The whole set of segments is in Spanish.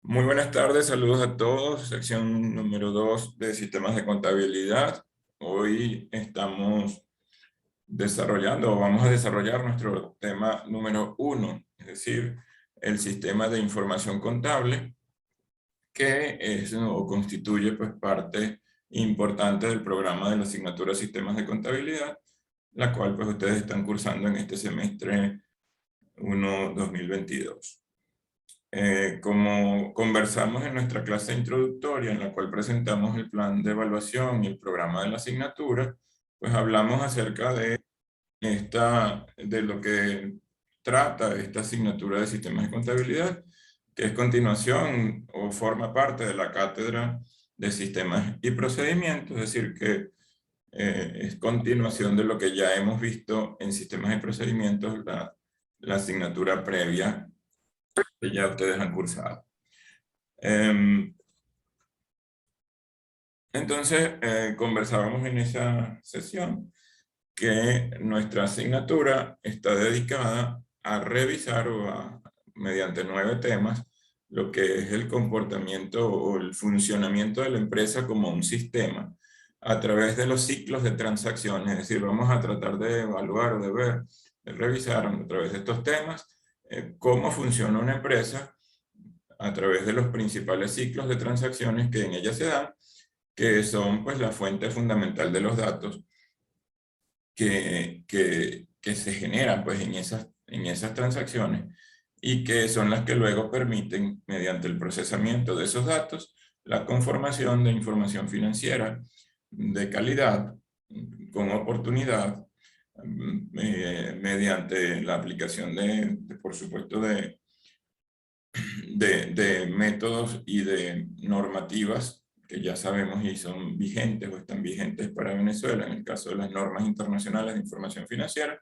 Muy buenas tardes, saludos a todos, sección número 2 de sistemas de contabilidad. Hoy estamos desarrollando, o vamos a desarrollar nuestro tema número 1, es decir, el sistema de información contable, que es o constituye pues parte importante del programa de la asignatura Sistemas de Contabilidad, la cual pues ustedes están cursando en este semestre 1 2022. Como conversamos en nuestra clase introductoria, en la cual presentamos el plan de evaluación y el programa de la asignatura, pues hablamos acerca de lo que trata esta asignatura de sistemas de contabilidad, que es continuación o forma parte de la cátedra de sistemas y procedimientos, es decir, que es continuación de lo que ya hemos visto en sistemas y procedimientos, la asignatura previa que ya ustedes han cursado. Entonces, conversábamos en esa sesión que nuestra asignatura está dedicada a revisar mediante 9 temas, lo que es el comportamiento o el funcionamiento de la empresa como un sistema a través de los ciclos de transacciones. Es decir, vamos a tratar de evaluar o de ver, de revisar a través de estos temas cómo funciona una empresa a través de los principales ciclos de transacciones que en ella se dan, que son pues la fuente fundamental de los datos que se generan pues en esas transacciones y que son las que luego permiten, mediante el procesamiento de esos datos, la conformación de información financiera de calidad, con oportunidad, mediante la aplicación por supuesto, de métodos y de normativas que ya sabemos y son vigentes o están vigentes para Venezuela, en el caso de las normas internacionales de información financiera,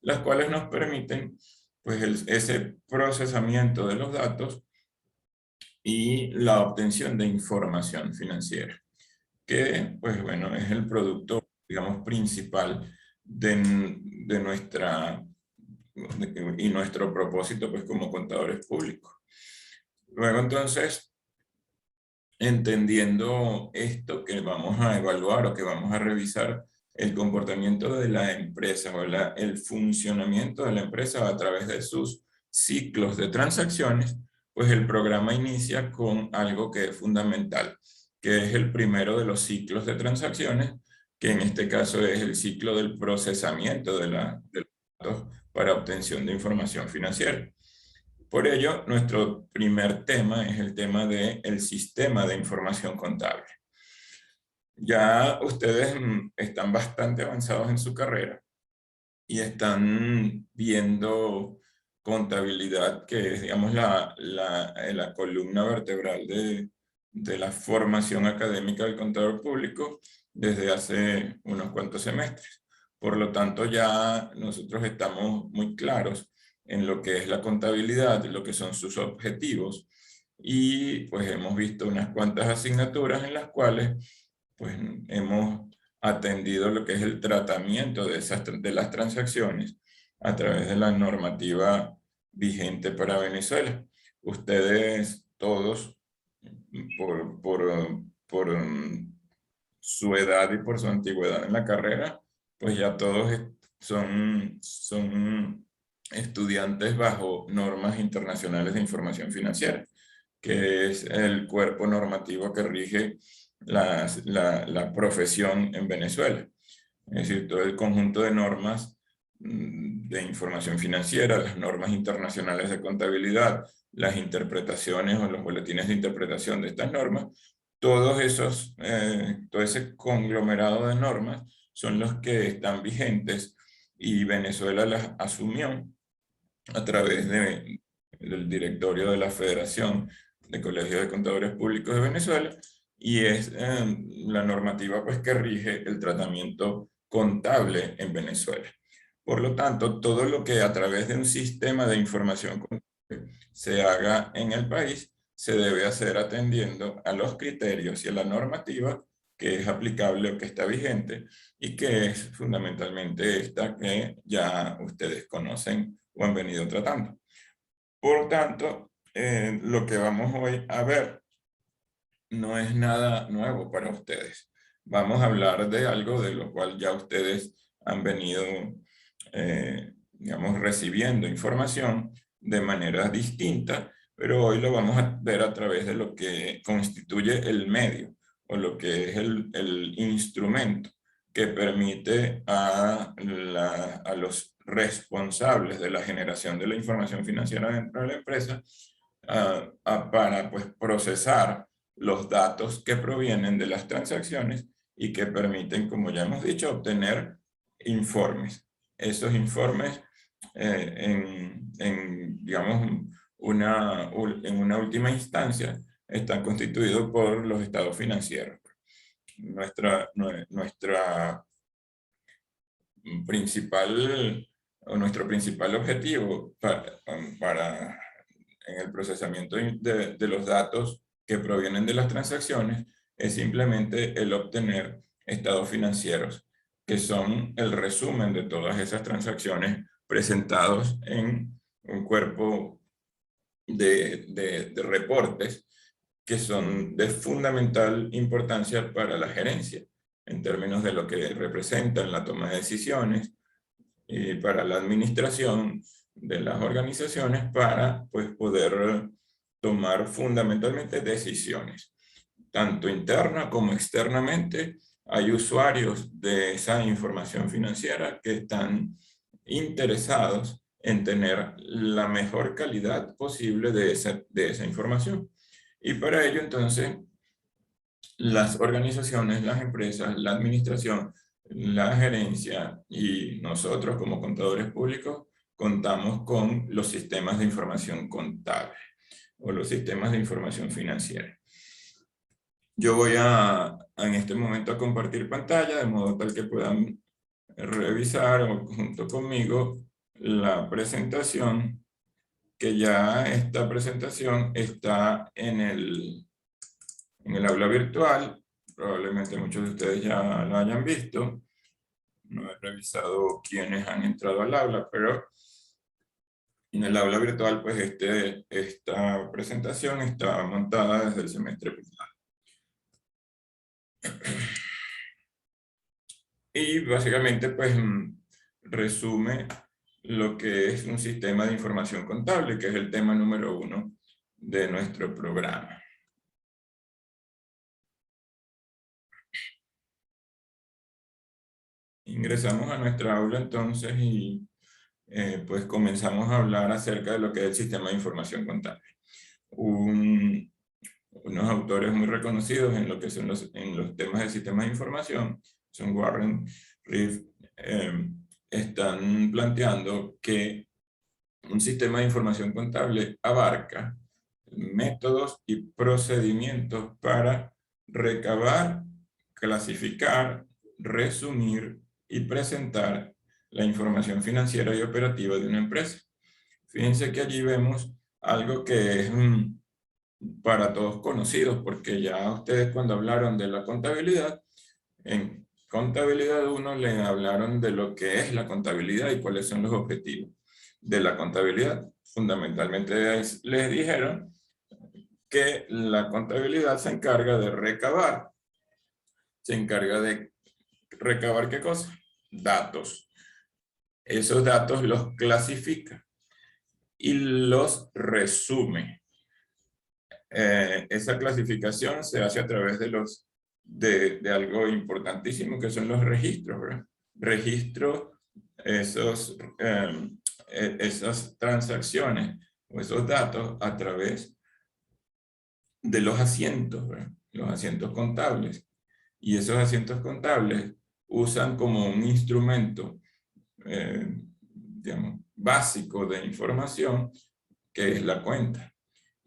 las cuales nos permiten pues ese procesamiento de los datos y la obtención de información financiera, que pues bueno, es el producto, digamos, principal de nuestra y nuestro propósito pues como contadores públicos. Luego entonces, entendiendo esto que vamos a evaluar o que vamos a revisar, el comportamiento de la empresa o el funcionamiento de la empresa a través de sus ciclos de transacciones, pues el programa inicia con algo que es fundamental, que es el primero de los ciclos de transacciones, que en este caso es el ciclo del procesamiento de los datos para obtención de información financiera. Por ello, nuestro primer tema es el tema del sistema de información contable. Ya ustedes están bastante avanzados en su carrera y están viendo contabilidad, que es, digamos, la columna vertebral de la formación académica del contador público desde hace unos cuantos semestres. Por lo tanto, ya nosotros estamos muy claros en lo que es la contabilidad, lo que son sus objetivos, y pues hemos visto unas cuantas asignaturas en las cuales pues hemos atendido lo que es el tratamiento de las transacciones a través de la normativa vigente para Venezuela. Ustedes todos, por su edad y por su antigüedad en la carrera, pues ya todos son estudiantes bajo normas internacionales de información financiera, que es el cuerpo normativo que rige la profesión en Venezuela. Es decir, todo el conjunto de normas de información financiera, las normas internacionales de contabilidad, las interpretaciones o los boletines de interpretación de estas normas, todo ese conglomerado de normas son los que están vigentes y Venezuela las asumió a través del directorio de la Federación de Colegios de Contadores Públicos de Venezuela, y es la normativa pues, que rige el tratamiento contable en Venezuela. Por lo tanto, todo lo que a través de un sistema de información contable se haga en el país, se debe hacer atendiendo a los criterios y a la normativa que es aplicable o que está vigente, y que es fundamentalmente esta que ya ustedes conocen o han venido tratando. Por tanto, lo que vamos hoy a ver no es nada nuevo para ustedes. Vamos a hablar de algo de lo cual ya ustedes han venido, digamos, recibiendo información de manera distinta, pero hoy lo vamos a ver a través de lo que constituye el medio o lo que es el instrumento que permite a los responsables de la generación de la información financiera dentro de la empresa para pues, procesar los datos que provienen de las transacciones y que permiten, como ya hemos dicho, obtener informes. Esos informes digamos, en una última instancia están constituidos por los estados financieros. Nuestra nuestro principal objetivo en el procesamiento de los datos que provienen de las transacciones es simplemente el obtener estados financieros, que son el resumen de todas esas transacciones presentados en un cuerpo de reportes que son de fundamental importancia para la gerencia, en términos de lo que representan la toma de decisiones y para la administración de las organizaciones para pues, poder tomar fundamentalmente decisiones. Tanto interna como externamente hay usuarios de esa información financiera que están interesados en tener la mejor calidad posible de esa información. Y para ello, entonces, las organizaciones, las empresas, la administración, la gerencia y nosotros como contadores públicos contamos con los sistemas de información contable o los sistemas de información financiera. Yo voy en este momento a compartir pantalla de modo tal que puedan revisar junto conmigo la presentación, que ya esta presentación está en el aula virtual. Probablemente muchos de ustedes ya lo hayan visto. No he revisado quiénes han entrado al aula, pero en el aula virtual, pues esta presentación está montada desde el semestre pasado. Y básicamente, pues, resume lo que es un sistema de información contable, que es el tema número 1 de nuestro programa. Ingresamos a nuestra aula entonces y pues comenzamos a hablar acerca de lo que es el sistema de información contable. Unos autores muy reconocidos en lo que son en los temas de sistemas de información, son Warren, Riff, están planteando que un sistema de información contable abarca métodos y procedimientos para recabar, clasificar, resumir y presentar la información financiera y operativa de una empresa. Fíjense que allí vemos algo que es para todos conocidos, porque ya ustedes cuando hablaron de la contabilidad, en contabilidad 1 le hablaron de lo que es la contabilidad y cuáles son los objetivos de la contabilidad. Fundamentalmente les dijeron que la contabilidad se encarga de recabar. Se encarga de recabar ¿qué cosa? Datos. Esos datos los clasifica y los resume. Esa clasificación se hace a través de algo importantísimo que son los registros, ¿verdad? Registro esas transacciones o esos datos a través de los asientos, ¿verdad? Los asientos contables. Y esos asientos contables usan como un instrumento, digamos, básico de información, que es la cuenta.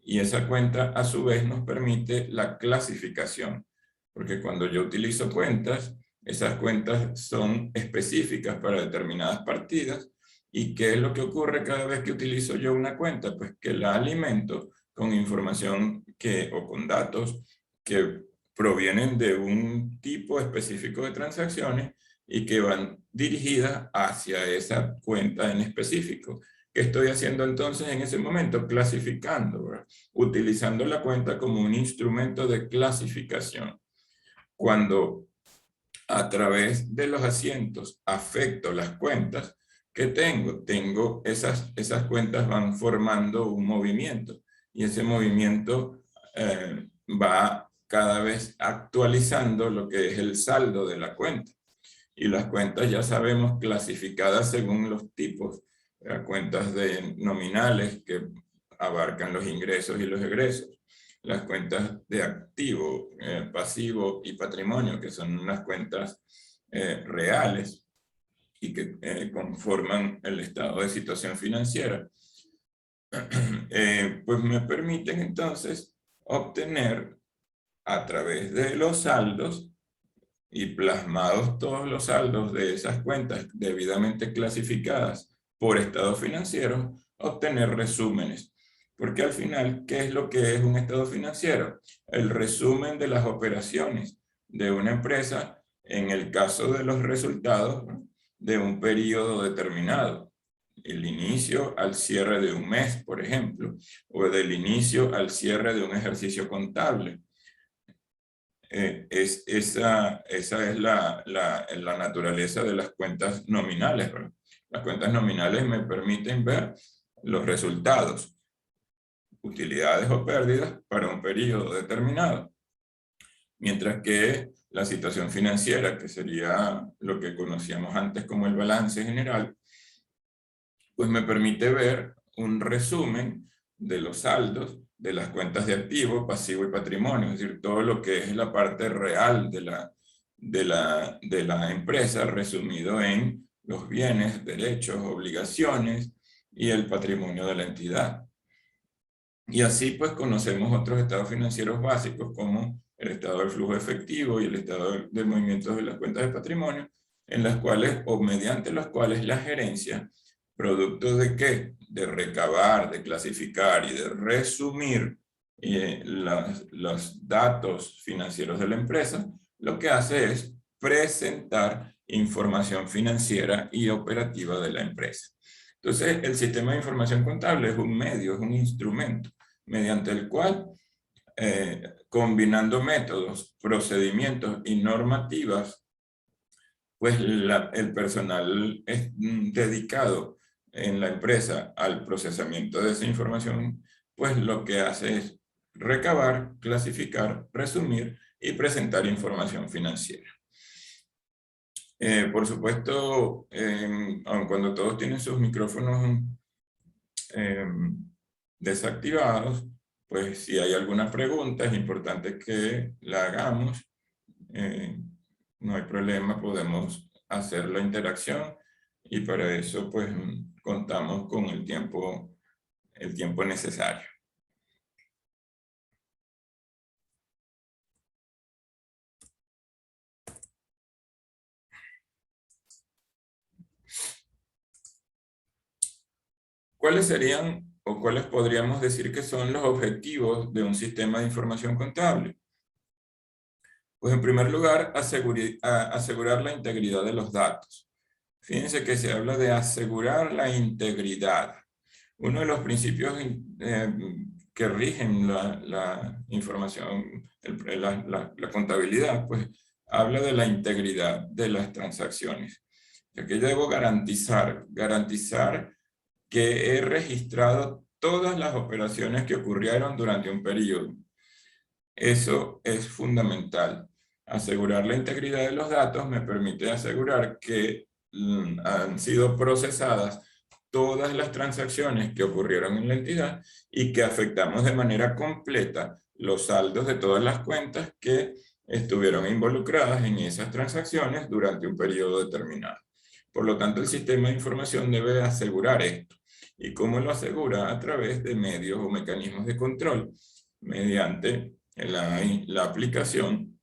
Y esa cuenta, a su vez, nos permite la clasificación. Porque cuando yo utilizo cuentas, esas cuentas son específicas para determinadas partidas. ¿Y qué es lo que ocurre cada vez que utilizo yo una cuenta? Pues que la alimento con información o con datos que provienen de un tipo específico de transacciones y que van dirigidas hacia esa cuenta en específico, ¿Qué estoy haciendo entonces en ese momento? Clasificando, ¿verdad? Utilizando la cuenta como un instrumento de clasificación. Cuando a través de los asientos afecto las cuentas que tengo esas cuentas van formando un movimiento, y ese movimiento va cada vez actualizando lo que es el saldo de la cuenta. Y las cuentas ya sabemos clasificadas según los tipos, cuentas nominales que abarcan los ingresos y los egresos, las cuentas de activo, pasivo y patrimonio, que son unas cuentas reales y que conforman el estado de situación financiera, pues me permiten entonces obtener a través de los saldos y plasmados todos los saldos de esas cuentas debidamente clasificadas por estado financiero, obtener resúmenes. Porque al final, ¿qué es lo que es un estado financiero? El resumen de las operaciones de una empresa en el caso de los resultados, ¿no?, de un periodo determinado. El inicio al cierre de un mes, por ejemplo, o del inicio al cierre de un ejercicio contable. Esa es la naturaleza de las cuentas nominales, ¿verdad? Las cuentas nominales me permiten ver los resultados, utilidades o pérdidas para un periodo determinado. Mientras que la situación financiera, que sería lo que conocíamos antes como el balance general, pues me permite ver un resumen de los saldos de las cuentas de activo, pasivo y patrimonio, es decir, todo lo que es la parte real de la empresa, resumido en los bienes, derechos, obligaciones y el patrimonio de la entidad. Y así pues conocemos otros estados financieros básicos como el estado del flujo efectivo y el estado de movimientos de las cuentas de patrimonio, en las cuales o mediante las cuales la gerencia, producto de qué, de recabar, de clasificar y de resumir los datos financieros de la empresa, lo que hace es presentar información financiera y operativa de la empresa. Entonces, el sistema de información contable es un medio, es un instrumento mediante el cual, combinando métodos, procedimientos y normativas, pues el personal es dedicado en la empresa al procesamiento de esa información, pues lo que hace es recabar, clasificar, resumir y presentar información financiera. Por supuesto, aun cuando todos tienen sus micrófonos desactivados, pues si hay alguna pregunta es importante que la hagamos. No hay problema, podemos hacer la interacción y para eso pues contamos con el tiempo necesario. ¿Cuáles serían o cuáles podríamos decir que son los objetivos de un sistema de información contable? Pues en primer lugar, asegurar la integridad de los datos. Fíjense que se habla de asegurar la integridad. Uno de los principios que rigen la información, la contabilidad, pues habla de la integridad de las transacciones. O sea, que yo debo garantizar que he registrado todas las operaciones que ocurrieron durante un periodo. Eso es fundamental. Asegurar la integridad de los datos me permite asegurar que han sido procesadas todas las transacciones que ocurrieron en la entidad y que afectamos de manera completa los saldos de todas las cuentas que estuvieron involucradas en esas transacciones durante un periodo determinado. Por lo tanto, el sistema de información debe asegurar esto. ¿Y cómo lo asegura? A través de medios o mecanismos de control, mediante la aplicación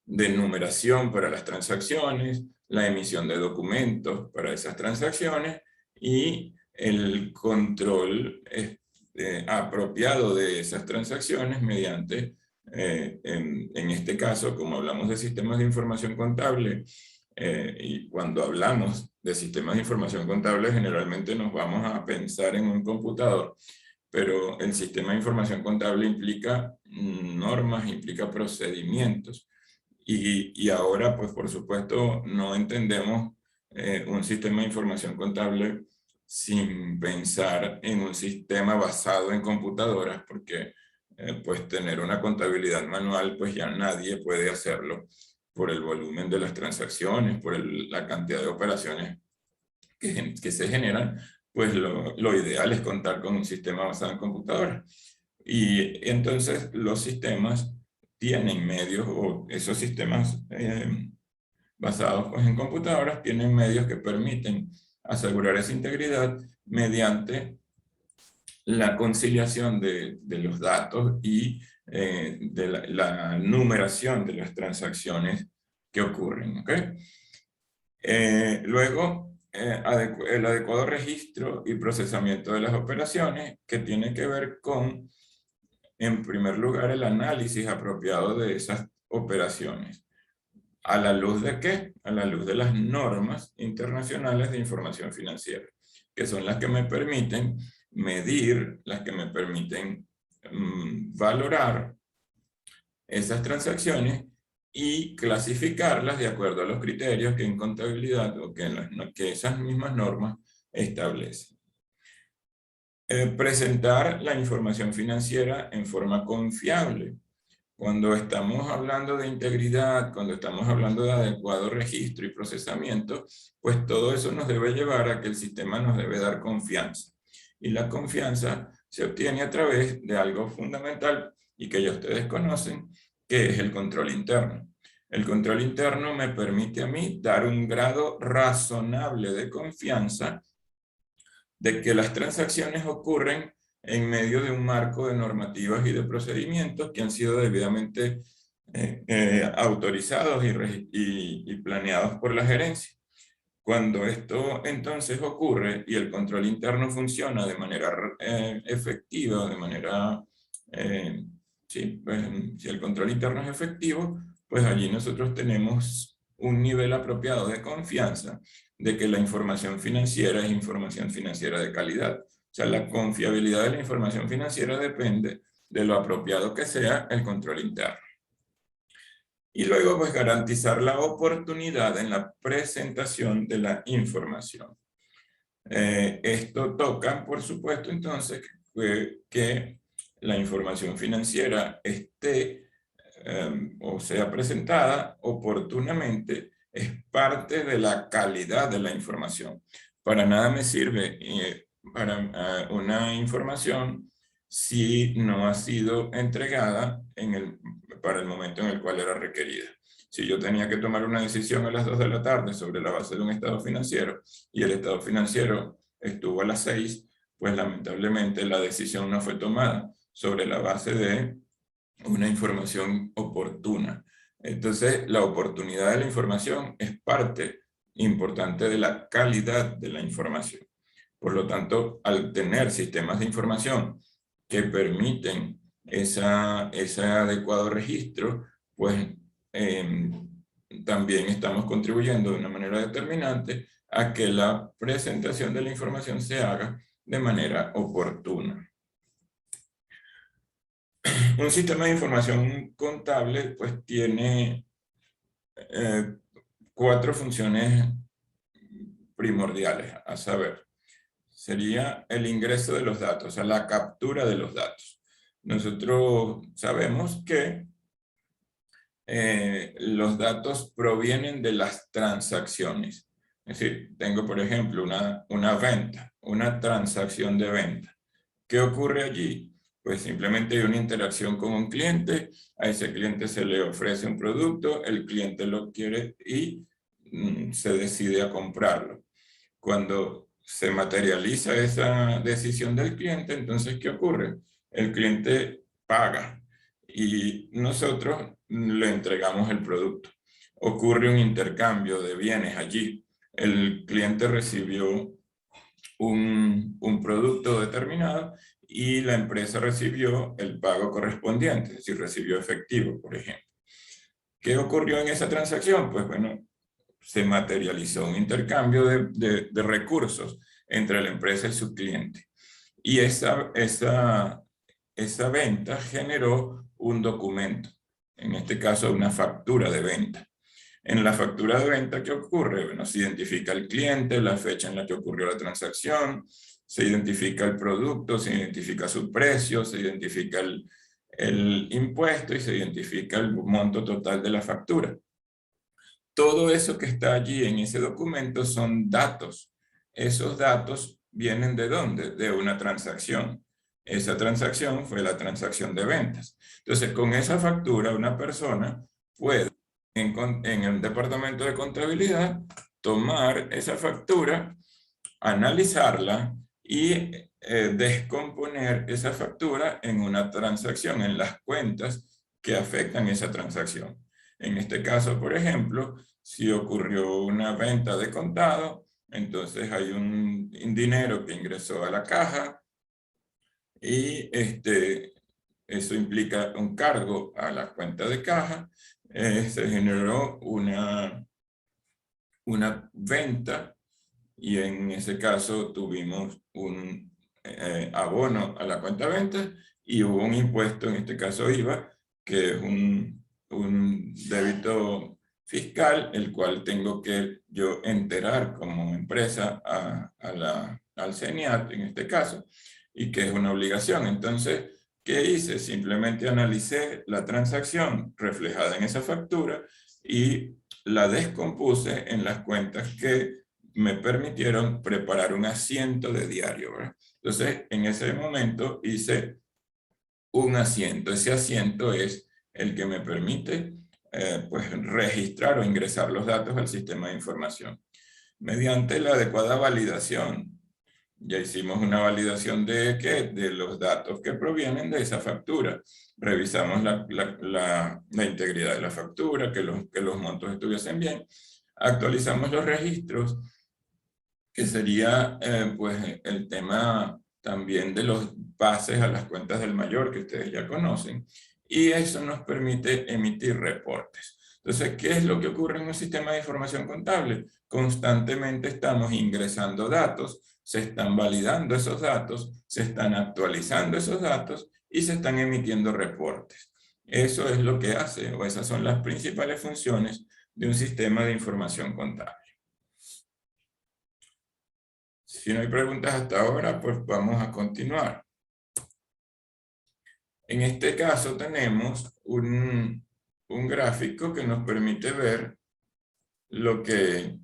de numeración para las transacciones, la emisión de documentos para esas transacciones y el control apropiado de esas transacciones mediante, en este caso, como hablamos de sistemas de información contable, Y cuando hablamos de sistemas de información contable, generalmente nos vamos a pensar en un computador, pero el sistema de información contable implica normas, implica procedimientos. Y ahora, pues por supuesto, no entendemos un sistema de información contable sin pensar en un sistema basado en computadoras, porque pues tener una contabilidad manual, pues ya nadie puede hacerlo por el volumen de las transacciones, por la cantidad de operaciones que se generan, pues lo ideal es contar con un sistema basado en computadoras. Y entonces los sistemas tienen medios, o esos sistemas basados pues, en computadoras, tienen medios que permiten asegurar esa integridad mediante la conciliación de los datos y de la numeración de las transacciones que ocurren. ¿Okay? Luego, el adecuado registro y procesamiento de las operaciones, que tiene que ver con, en primer lugar, el análisis apropiado de esas operaciones. ¿A la luz de qué? A la luz de las normas internacionales de información financiera, que son las que me permiten medir, las que me permiten valorar esas transacciones y clasificarlas de acuerdo a los criterios que en contabilidad o que esas mismas normas establecen. Presentar la información financiera en forma confiable. Cuando estamos hablando de integridad, cuando estamos hablando de adecuado registro y procesamiento, pues todo eso nos debe llevar a que el sistema nos debe dar confianza. Y la confianza se obtiene a través de algo fundamental y que ya ustedes conocen, que es el control interno. El control interno me permite a mí dar un grado razonable de confianza de que las transacciones ocurren en medio de un marco de normativas y de procedimientos que han sido debidamente autorizados y planeados por la gerencia. Cuando esto entonces ocurre y el control interno funciona de manera efectiva, de manera, sí, pues, si el control interno es efectivo, pues allí nosotros tenemos un nivel apropiado de confianza de que la información financiera es información financiera de calidad. O sea, la confiabilidad de la información financiera depende de lo apropiado que sea el control interno. Y luego, pues, garantizar la oportunidad en la presentación de la información. Esto toca, por supuesto, entonces, que la información financiera esté o sea presentada oportunamente, es parte de la calidad de la información. Para nada me sirve para una información si no ha sido entregada para el momento en el cual era requerida. Si yo tenía que tomar una decisión a las 2 de la tarde sobre la base de un estado financiero y el estado financiero estuvo a las 6, pues lamentablemente la decisión no fue tomada sobre la base de una información oportuna. Entonces, la oportunidad de la información es parte importante de la calidad de la información. Por lo tanto, al tener sistemas de información que permiten ese adecuado registro, pues también estamos contribuyendo de una manera determinante a que la presentación de la información se haga de manera oportuna. Un sistema de información contable pues tiene 4 funciones primordiales, a saber, sería el ingreso de los datos, o sea, la captura de los datos. Nosotros sabemos que los datos provienen de las transacciones. Es decir, tengo por ejemplo una venta, una transacción de venta. ¿Qué ocurre allí? Pues simplemente hay una interacción con un cliente, a ese cliente se le ofrece un producto, el cliente lo quiere y se decide a comprarlo. Cuando se materializa esa decisión del cliente, entonces, ¿qué ocurre? El cliente paga y nosotros le entregamos el producto. Ocurre un intercambio de bienes allí. El cliente recibió un producto determinado y la empresa recibió el pago correspondiente, es decir, recibió efectivo, por ejemplo. ¿Qué ocurrió en esa transacción? Pues bueno, se materializó un intercambio de recursos entre la empresa y su cliente. Y esa venta generó un documento, en este caso una factura de venta. En la factura de venta, ¿qué ocurre? Bueno, se identifica el cliente, la fecha en la que ocurrió la transacción, se identifica el producto, se identifica su precio, se identifica el impuesto y se identifica el monto total de la factura. Todo eso que está allí en ese documento son datos. Esos datos vienen ¿de dónde? De una transacción. Esa transacción fue la transacción de ventas. Entonces, con esa factura, una persona puede, en el departamento de contabilidad, tomar esa factura, analizarla y descomponer esa factura en una transacción, en las cuentas que afectan esa transacción. En este caso, por ejemplo, si ocurrió una venta de contado, entonces hay un dinero que ingresó a la caja y eso implica un cargo a la cuenta de caja. Se generó una venta y en ese caso tuvimos un abono a la cuenta de venta y hubo un impuesto, en este caso IVA, que es un débito fiscal, el cual tengo que yo enterar como empresa al CENIAT, en este caso, y que es una obligación. Entonces, ¿qué hice? Simplemente analicé la transacción reflejada en esa factura y la descompuse en las cuentas que me permitieron preparar un asiento de diario, ¿verdad? Entonces, en ese momento hice un asiento. Ese asiento es el que me permite pues, registrar o ingresar los datos al sistema de información. Mediante la adecuada validación. Ya hicimos una validación de ¿qué? De los datos que provienen de esa factura. Revisamos la integridad de la factura, que los montos estuviesen bien. Actualizamos los registros, que sería pues el tema también de los pases a las cuentas del mayor, que ustedes ya conocen. Y eso nos permite emitir reportes. Entonces, ¿qué es lo que ocurre en un sistema de información contable? Constantemente estamos ingresando datos, se están validando esos datos, se están actualizando esos datos y se están emitiendo reportes. Eso es lo que hace, o esas son las principales funciones de un sistema de información contable. Si no hay preguntas hasta ahora, pues vamos a continuar. En este caso tenemos un gráfico que nos permite ver lo que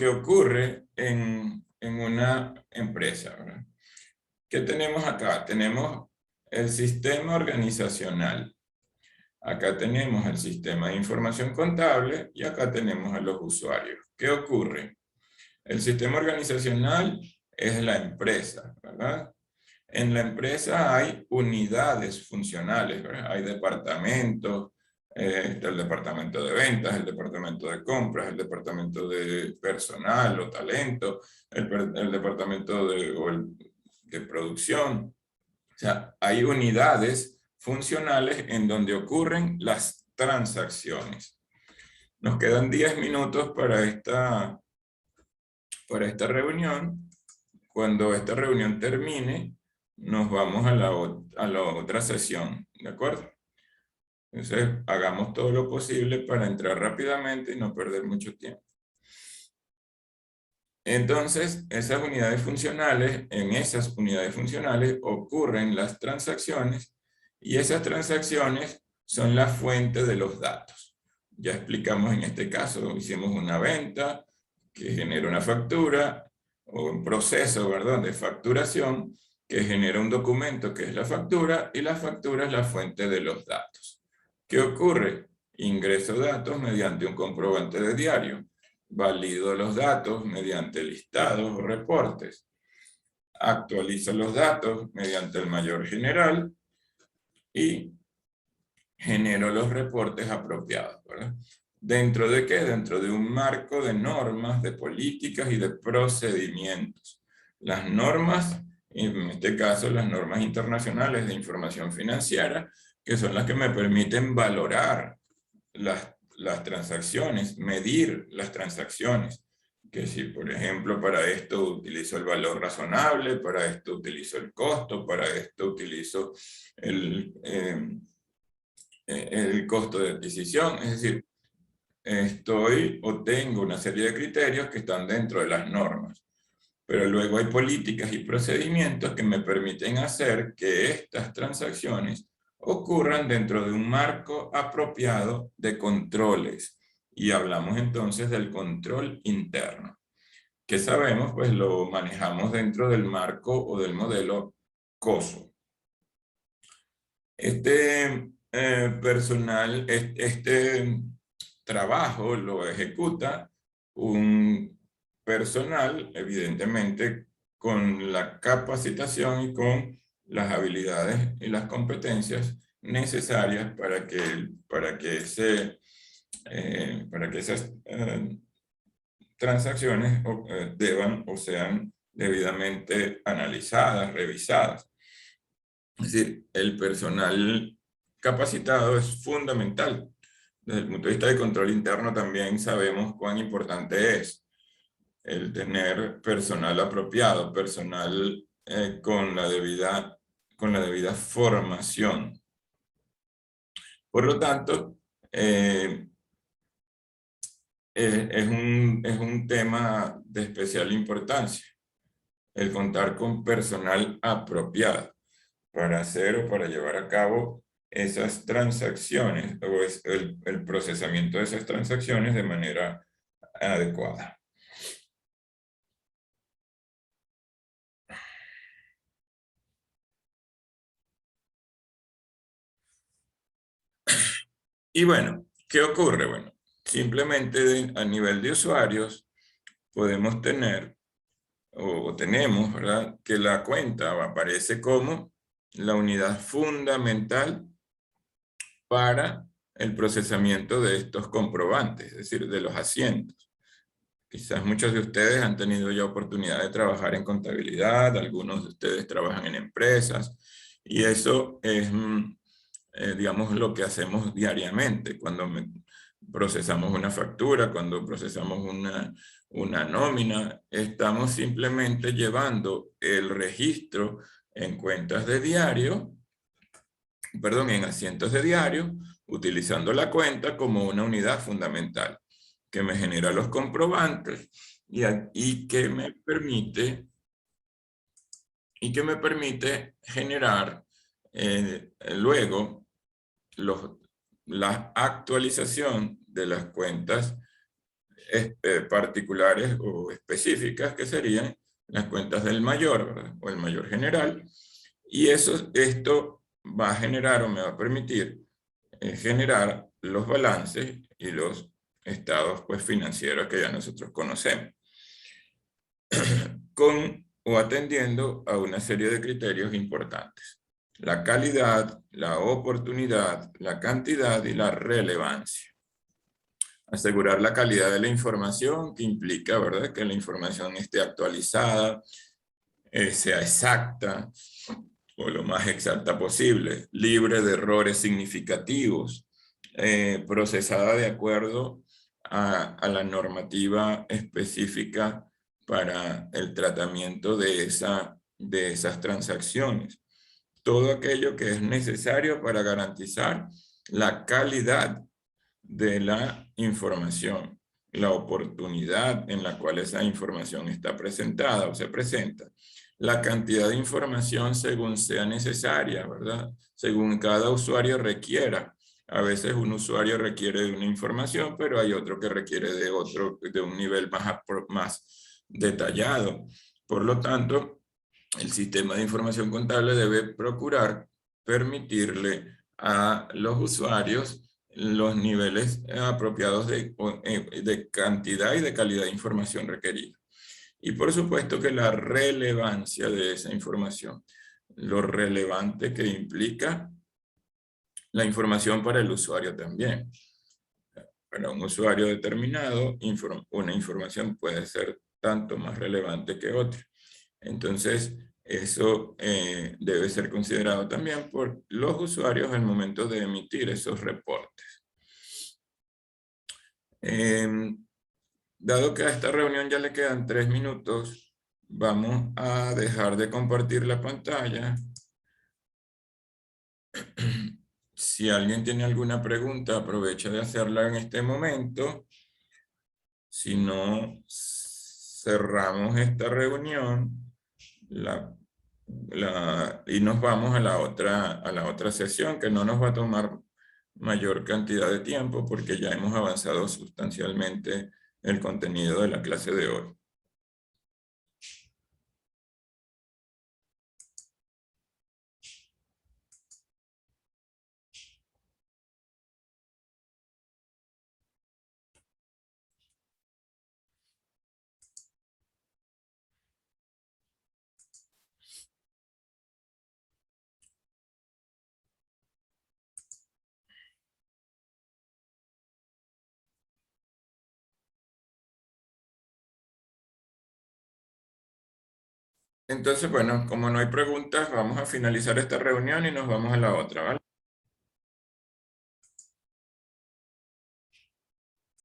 ocurre en una empresa, ¿verdad? ¿Qué tenemos acá? Tenemos el sistema organizacional. Acá tenemos el sistema de información contable y acá tenemos a los usuarios. ¿Qué ocurre? El sistema organizacional es la empresa, ¿verdad? En la empresa hay unidades funcionales, ¿verdad? Hay departamentos, está el departamento de ventas, el departamento de compras, el departamento de personal o talento, el departamento de producción. O sea, hay unidades funcionales en donde ocurren las transacciones. Nos quedan 10 minutos para esta reunión. Cuando esta reunión termine, nos vamos a la otra sesión, ¿de acuerdo? Entonces, hagamos todo lo posible para entrar rápidamente y no perder mucho tiempo. Entonces, en esas unidades funcionales ocurren las transacciones y esas transacciones son la fuente de los datos. Ya explicamos en este caso, hicimos una venta que genera una factura o un proceso, ¿verdad?, de facturación que genera un documento que es la factura y la factura es la fuente de los datos. ¿Qué ocurre? Ingreso datos mediante un comprobante de diario. Valido los datos mediante listados o reportes. Actualizo los datos mediante el mayor general y genero los reportes apropiados, ¿verdad? ¿Dentro de qué? Dentro de un marco de normas, de políticas y de procedimientos. Las normas, en este caso las normas internacionales de información financiera, que son las que me permiten valorar las transacciones, medir las transacciones. Que si, por ejemplo, para esto utilizo el valor razonable, para esto utilizo el costo, para esto utilizo el costo de adquisición. Es decir, estoy o tengo una serie de criterios que están dentro de las normas. Pero luego hay políticas y procedimientos que me permiten hacer que estas transacciones ocurran dentro de un marco apropiado de controles. Y hablamos entonces del control interno, que sabemos, pues lo manejamos dentro del marco o del modelo COSO. Este este trabajo lo ejecuta un personal, evidentemente, con la capacitación y con las habilidades y las competencias necesarias para que esas transacciones deban o sean debidamente analizadas, revisadas. Es decir, el personal capacitado es fundamental. Desde el punto de vista de control interno también sabemos cuán importante es el tener personal apropiado, personal con la debida formación. Por lo tanto, es un tema de especial importancia, el contar con personal apropiado para hacer o para llevar a cabo esas transacciones o el procesamiento de esas transacciones de manera adecuada. Y bueno, ¿qué ocurre? Bueno, simplemente a nivel de usuarios podemos tener o tenemos, ¿verdad?, que la cuenta aparece como la unidad fundamental para el procesamiento de estos comprobantes, es decir, de los asientos. Quizás muchos de ustedes han tenido ya oportunidad de trabajar en contabilidad, algunos de ustedes trabajan en empresas, y eso es, digamos, lo que hacemos diariamente cuando procesamos una factura, cuando procesamos una nómina. Estamos simplemente llevando el registro en cuentas de diario, perdón, en asientos de diario, utilizando la cuenta como una unidad fundamental que me genera los comprobantes y que me permite generar luego la actualización de las cuentas particulares o específicas, que serían las cuentas del mayor, ¿verdad?, o el mayor general. Y esto va a generar o me va a permitir generar los balances y los estados, pues, financieros que ya nosotros conocemos, con o atendiendo a una serie de criterios importantes: la calidad, la oportunidad, la cantidad y la relevancia. Asegurar la calidad de la información, que implica, ¿verdad?, que la información esté actualizada, sea exacta o lo más exacta posible, libre de errores significativos, procesada de acuerdo a la normativa específica para el tratamiento de esas transacciones. Todo aquello que es necesario para garantizar la calidad de la información, la oportunidad en la cual esa información está presentada o se presenta, la cantidad de información según sea necesaria, ¿verdad?, según cada usuario requiera. A veces un usuario requiere de una información, pero hay otro que requiere de un nivel más detallado. Por lo tanto, el sistema de información contable debe procurar permitirle a los usuarios los niveles apropiados de cantidad y de calidad de información requerida. Y por supuesto que la relevancia de esa información, lo relevante que implica la información para el usuario también. Para un usuario determinado, una información puede ser tanto más relevante que otra. Entonces, eso debe ser considerado también por los usuarios al momento de emitir esos reportes. Dado que a esta reunión ya le quedan 3 minutos, vamos a dejar de compartir la pantalla. Si alguien tiene alguna pregunta, aprovecha de hacerla en este momento. Si no, cerramos esta reunión y nos vamos a la otra sesión, que no nos va a tomar mayor cantidad de tiempo porque ya hemos avanzado sustancialmente el contenido de la clase de hoy. Entonces, bueno, como no hay preguntas, vamos a finalizar esta reunión y nos vamos a la otra, ¿vale?